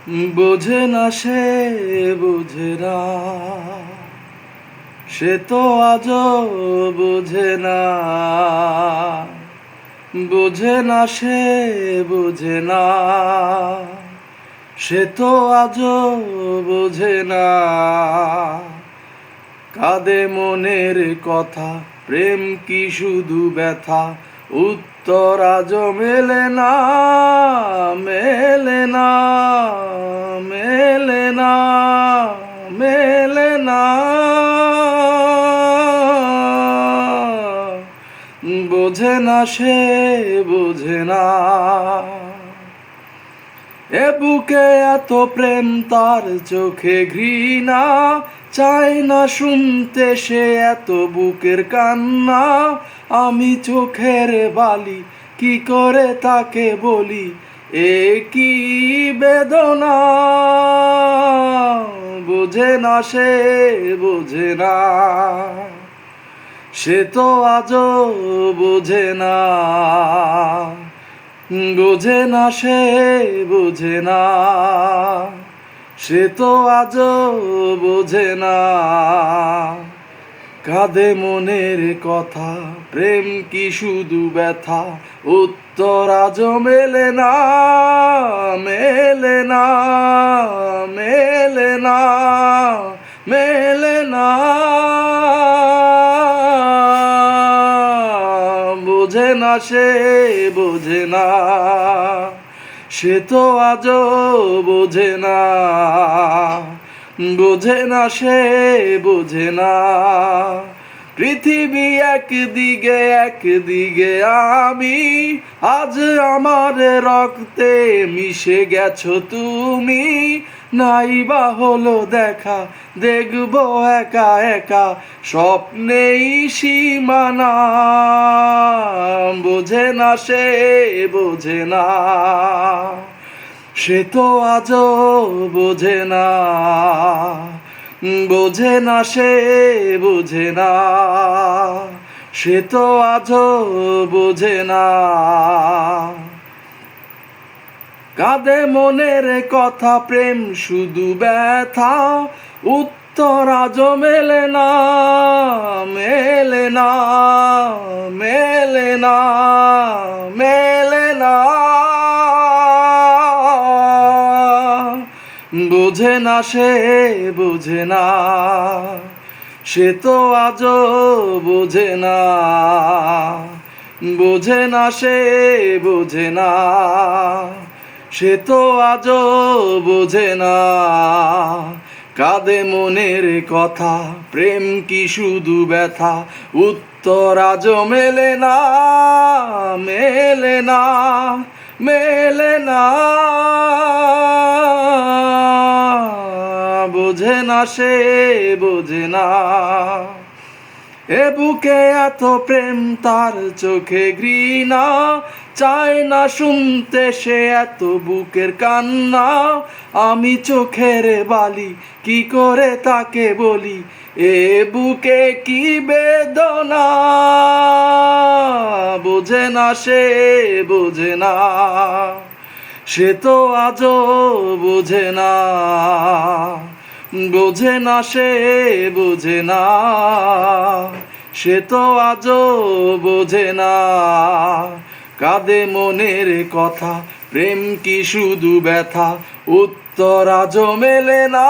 বোঝে না সে, বোঝে না, সে তো আজও বোঝে না। বোঝে না সে, বোঝে না, সে তো আজও বোঝে না। কাঁদে মনের কথা, প্রেম কি শুধু ব্যথা, উত্তর আজও মেলে না, মেলে না, মেলে না, মেলে না। বোঝে না সে, বোঝে না। এ বুকে এত প্রেম, তার চোখে ঘৃণা, চায় না শুনতে সে এত বুকের কান্না। আমি চোখের বালি, কি করে তাকে বলি, এ কি বেদনা। বোঝে না সে, বোঝে না, সে তো আজও বোঝে না। বোঝে না সে, বোঝে না, সে তো আজও বোঝে না। কাঁদে মনের কথা, প্রেম কি শুধু ব্যথা, উত্তর আজও মেলে না, মেলে না, মেলে না, মেলে না। বোঝে না সে, বোঝে না, সে তো আজও বোঝে না। বোঝে না সে, বোঝে না। পৃথিবী একদিকে, একদিকে আমি, আজ আমার রক্তে মিশে গেছো তুমি। নাই বা হলো দেখা, দেখবো একা একা, স্বপ্নেই সীমানা। বোঝে না সে, বোঝে না, সে তো আজও বোঝে না। বোঝে না সে, বোঝে না, সে তো আজও বোঝে না। কাঁদে মনের কথা, প্রেম শুধু ব্যথা, উত্তর আজও মেলে না, মেলে না, মেলে না, মেলে না। বোঝে না সে, বোঝে না, সে তো আজও বোঝে না। বোঝে না সে, বোঝে না, সে তো আজও বোঝে না। কাঁদে মনের কথা, প্রেম কি শুধু ব্যথা, উত্তর আজও মেলে না, মেলে না, মেলে না। বোঝে না সে, বোঝে না। এ বুকে এত প্রেম, তার চোখে ঘৃণা, চায় না শুনতে সে এত বুকের কান্না। আমি চোখের বালি, কি করে তাকে বলি, এ বুকে কি বেদনা। বোঝে না সে, বোঝে না, সে তো আজও বোঝে না। বোঝে না সে, বোঝে না, সে তো আজও বোঝে না। কাঁদে মনের কথা, প্রেম কি শুধু ব্যথা, উত্তর আজও মেলে না,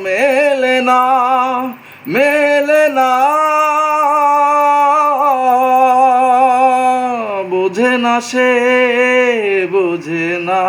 মেলে না, মেলে না। বোঝে না সে, বোঝে না।